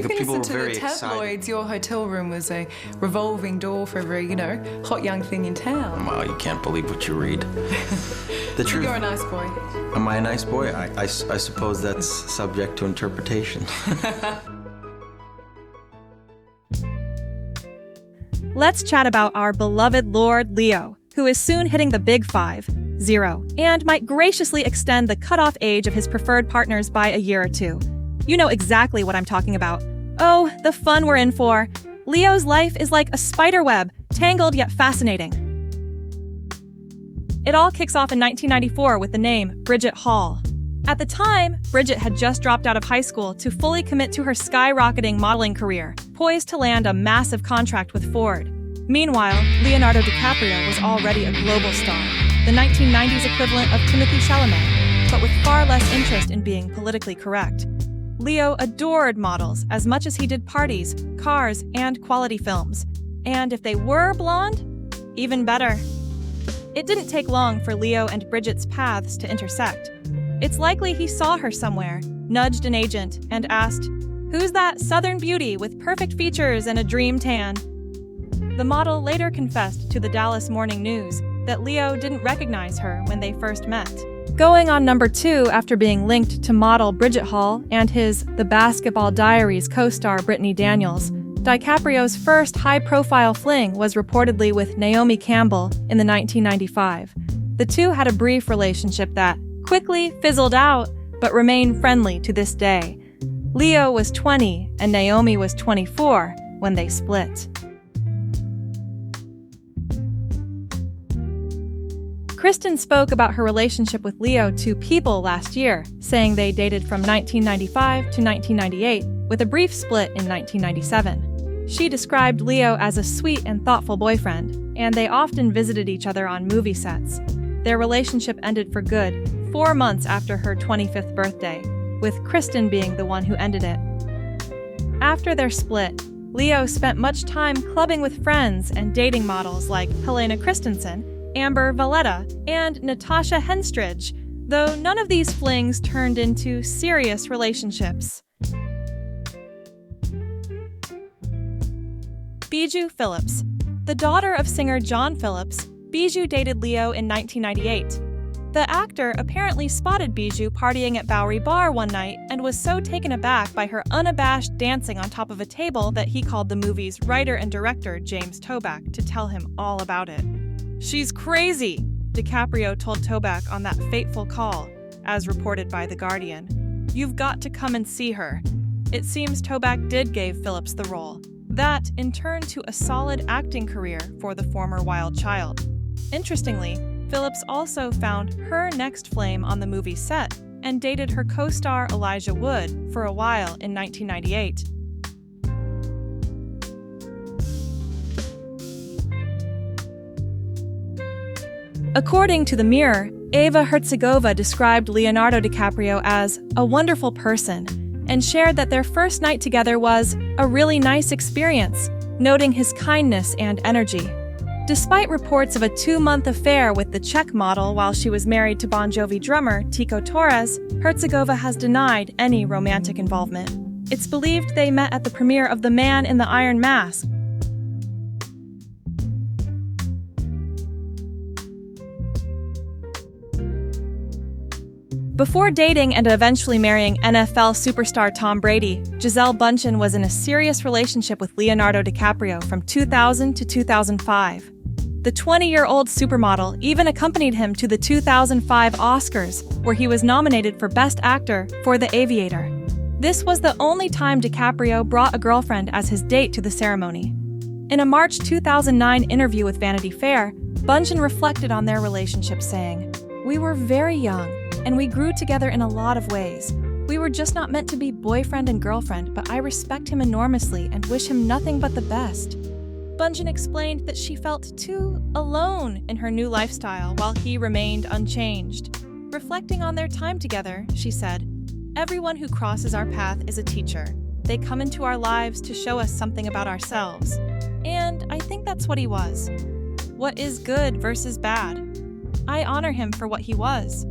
think If you people were listen to very the tabloids, excited. your hotel room was a revolving door for every, hot young thing in town. Wow, you can't believe what you read. The truth. You're a nice boy. Am I a nice boy? I suppose that's subject to interpretation. Let's chat about our beloved Lord Leo, who is soon hitting the big 5, 0, and might graciously extend the cutoff age of his preferred partners by a year or two. You know exactly what I'm talking about. Oh, the fun we're in for. Leo's life is like a spider web, tangled yet fascinating. It all kicks off in 1994 with the name Bridget Hall. At the time, Bridget had just dropped out of high school to fully commit to her skyrocketing modeling career, poised to land a massive contract with Ford. Meanwhile, Leonardo DiCaprio was already a global star, the 1990s equivalent of Timothée Chalamet, but with far less interest in being politically correct. Leo adored models as much as he did parties, cars, and quality films. And if they were blonde, even better. It didn't take long for Leo and Bridget's paths to intersect. It's likely he saw her somewhere, nudged an agent, and asked, "Who's that southern beauty with perfect features and a dream tan?" The model later confessed to the Dallas Morning News that Leo didn't recognize her when they first met. Going on number 2 after being linked to model Bridget Hall and his The Basketball Diaries co-star Brittany Daniels, DiCaprio's first high-profile fling was reportedly with Naomi Campbell in the 1995. The two had a brief relationship that quickly fizzled out, but remain friendly to this day. Leo was 20 and Naomi was 24 when they split. Kristen spoke about her relationship with Leo to People last year, saying they dated from 1995 to 1998, with a brief split in 1997. She described Leo as a sweet and thoughtful boyfriend, and they often visited each other on movie sets. Their relationship ended for good 4 months after her 25th birthday, with Kristen being the one who ended it. After their split, Leo spent much time clubbing with friends and dating models like Helena Christensen, Amber Valletta, and Natasha Henstridge, though none of these flings turned into serious relationships. Bijou Phillips. The daughter of singer John Phillips, Bijou dated Leo in 1998. The actor apparently spotted Bijou partying at Bowery Bar one night and was so taken aback by her unabashed dancing on top of a table that he called the movie's writer and director James Toback to tell him all about it. "She's crazy," DiCaprio told Toback on that fateful call, as reported by The Guardian. "You've got to come and see her." It seems Toback did give Phillips the role. That, in turn, to a solid acting career for the former wild child. Interestingly, Phillips also found her next flame on the movie set and dated her co-star Elijah Wood for a while in 1998. According to The Mirror, Eva Herzegovina described Leonardo DiCaprio as a wonderful person and shared that their first night together was a really nice experience, noting his kindness and energy. Despite reports of a 2-month affair with the Czech model while she was married to Bon Jovi drummer Tico Torres, Herzegovina has denied any romantic involvement. It's believed they met at the premiere of The Man in the Iron Mask. Before dating and eventually marrying NFL superstar Tom Brady, Gisele Bündchen was in a serious relationship with Leonardo DiCaprio from 2000 to 2005. The 20-year-old supermodel even accompanied him to the 2005 Oscars, where he was nominated for Best Actor for The Aviator. This was the only time DiCaprio brought a girlfriend as his date to the ceremony. In a March 2009 interview with Vanity Fair, Bündchen reflected on their relationship, saying, "We were very young, and we grew together in a lot of ways. We were just not meant to be boyfriend and girlfriend, but I respect him enormously and wish him nothing but the best." Bündchen explained that she felt too alone in her new lifestyle while he remained unchanged. Reflecting on their time together, she said, "Everyone who crosses our path is a teacher. They come into our lives to show us something about ourselves. And I think that's what he was. What is good versus bad? I honor him for what he was."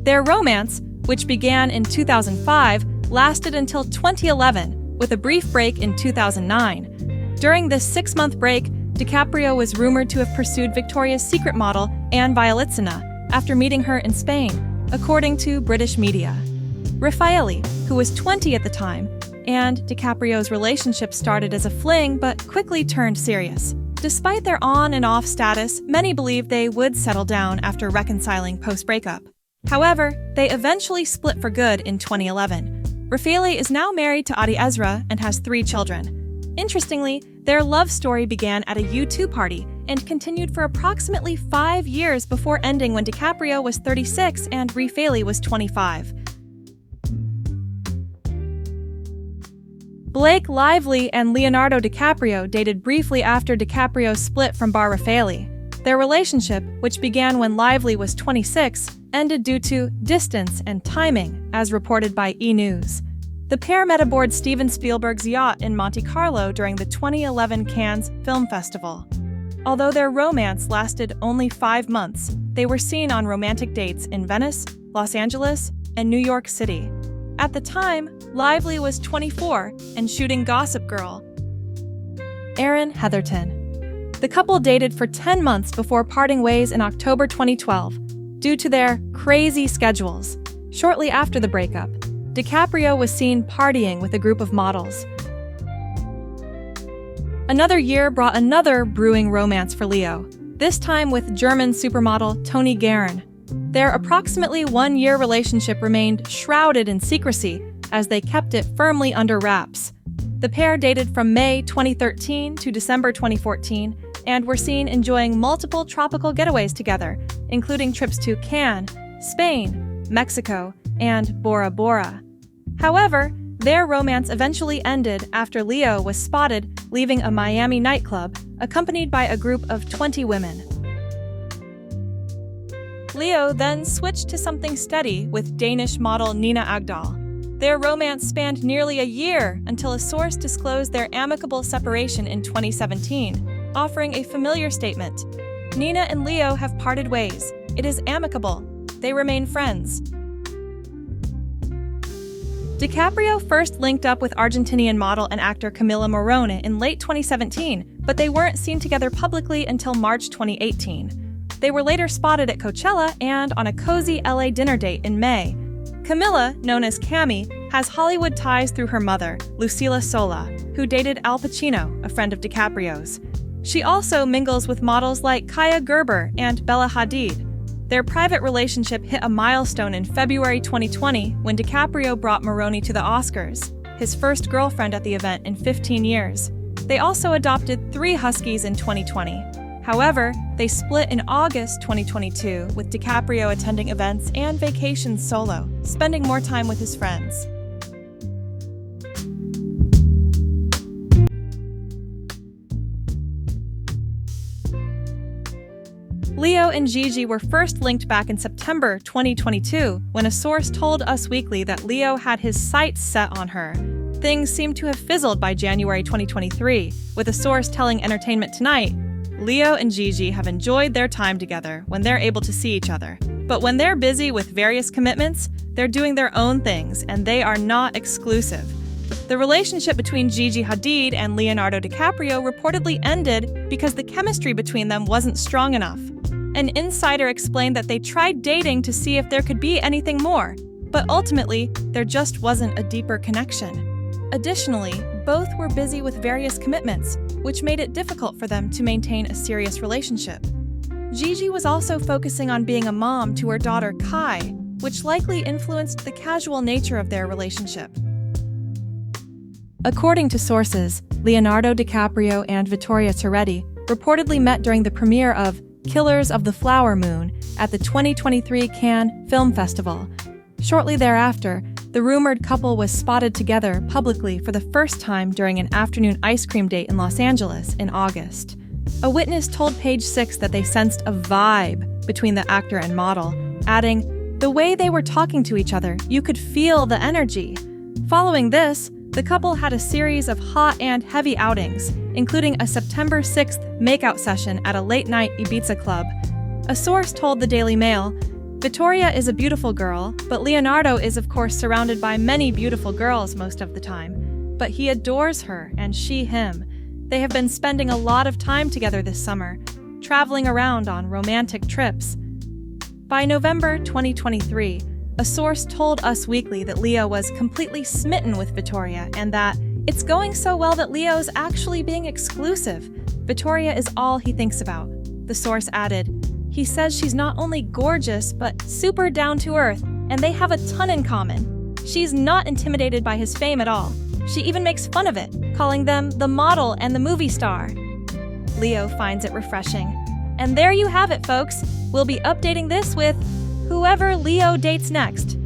Their romance, which began in 2005, lasted until 2011, with a brief break in 2009. During this 6-month break, DiCaprio was rumored to have pursued Victoria's Secret model Anne Violitsina after meeting her in Spain, according to British media. Raffaele, who was 20 at the time, and DiCaprio's relationship started as a fling but quickly turned serious. Despite their on and off status, many believed they would settle down after reconciling post-breakup. However, they eventually split for good in 2011. Raffaele is now married to Adi Ezra and has 3 children. Interestingly, their love story began at a U2 party and continued for approximately 5 years before ending when DiCaprio was 36 and Raffaele was 25. Blake Lively and Leonardo DiCaprio dated briefly after DiCaprio split from Bar Raffaele. Their relationship, which began when Lively was 26, ended due to distance and timing, as reported by E! News. The pair met aboard Steven Spielberg's yacht in Monte Carlo during the 2011 Cannes Film Festival. Although their romance lasted only 5 months, they were seen on romantic dates in Venice, Los Angeles, and New York City. At the time, Lively was 24 and shooting Gossip Girl. Aaron Heatherton. The couple dated for 10 months before parting ways in October 2012, due to their crazy schedules. Shortly after the breakup, DiCaprio was seen partying with a group of models. Another year brought another brewing romance for Leo, this time with German supermodel Toni Guerin. Their approximately 1-year relationship remained shrouded in secrecy as they kept it firmly under wraps. The pair dated from May 2013 to December 2014 and were seen enjoying multiple tropical getaways together, including trips to Cannes, Spain, Mexico, and Bora Bora. However, their romance eventually ended after Leo was spotted leaving a Miami nightclub, accompanied by a group of 20 women. Leo then switched to something steady with Danish model Nina Agdal. Their romance spanned nearly a year until a source disclosed their amicable separation in 2017, offering a familiar statement. Nina and Leo have parted ways. It is amicable. They remain friends. DiCaprio first linked up with Argentinian model and actor Camila Morrone in late 2017, but they weren't seen together publicly until March 2018. They were later spotted at Coachella and on a cozy LA dinner date in May. Camila, known as Cami, has Hollywood ties through her mother, Lucila Sola, who dated Al Pacino, a friend of DiCaprio's. She also mingles with models like Kaya Gerber and Bella Hadid. Their private relationship hit a milestone in February 2020 when DiCaprio brought Morrone to the Oscars, his first girlfriend at the event in 15 years. They also adopted 3 huskies in 2020. However, they split in August 2022, with DiCaprio attending events and vacations solo, spending more time with his friends. Leo and Gigi were first linked back in September 2022, when a source told Us Weekly that Leo had his sights set on her. Things seemed to have fizzled by January 2023, with a source telling Entertainment Tonight, Leo and Gigi have enjoyed their time together when they're able to see each other. But when they're busy with various commitments, they're doing their own things, and they are not exclusive. The relationship between Gigi Hadid and Leonardo DiCaprio reportedly ended because the chemistry between them wasn't strong enough. An insider explained that they tried dating to see if there could be anything more, but ultimately, there just wasn't a deeper connection. Additionally, both were busy with various commitments, which made it difficult for them to maintain a serious relationship. Gigi was also focusing on being a mom to her daughter Kai, which likely influenced the casual nature of their relationship. According to sources, Leonardo DiCaprio and Vittoria Toretti reportedly met during the premiere of Killers of the Flower Moon at the 2023 Cannes Film Festival. Shortly thereafter, the rumored couple was spotted together publicly for the first time during an afternoon ice cream date in Los Angeles in August. A witness told Page Six that they sensed a vibe between the actor and model, adding, "The way they were talking to each other, you could feel the energy." Following this, the couple had a series of hot and heavy outings, including a September 6th makeout session at a late-night Ibiza club. A source told the Daily Mail, Vittoria is a beautiful girl, but Leonardo is of course surrounded by many beautiful girls most of the time. But he adores her and she him. They have been spending a lot of time together this summer, traveling around on romantic trips. By November 2023, a source told Us Weekly that Leo was completely smitten with Vittoria and that it's going so well that Leo's actually being exclusive. Vittoria is all he thinks about. The source added, he says she's not only gorgeous, but super down to earth, and they have a ton in common. She's not intimidated by his fame at all. She even makes fun of it, calling them the model and the movie star. Leo finds it refreshing. And there you have it, folks. We'll be updating this with whoever Leo dates next.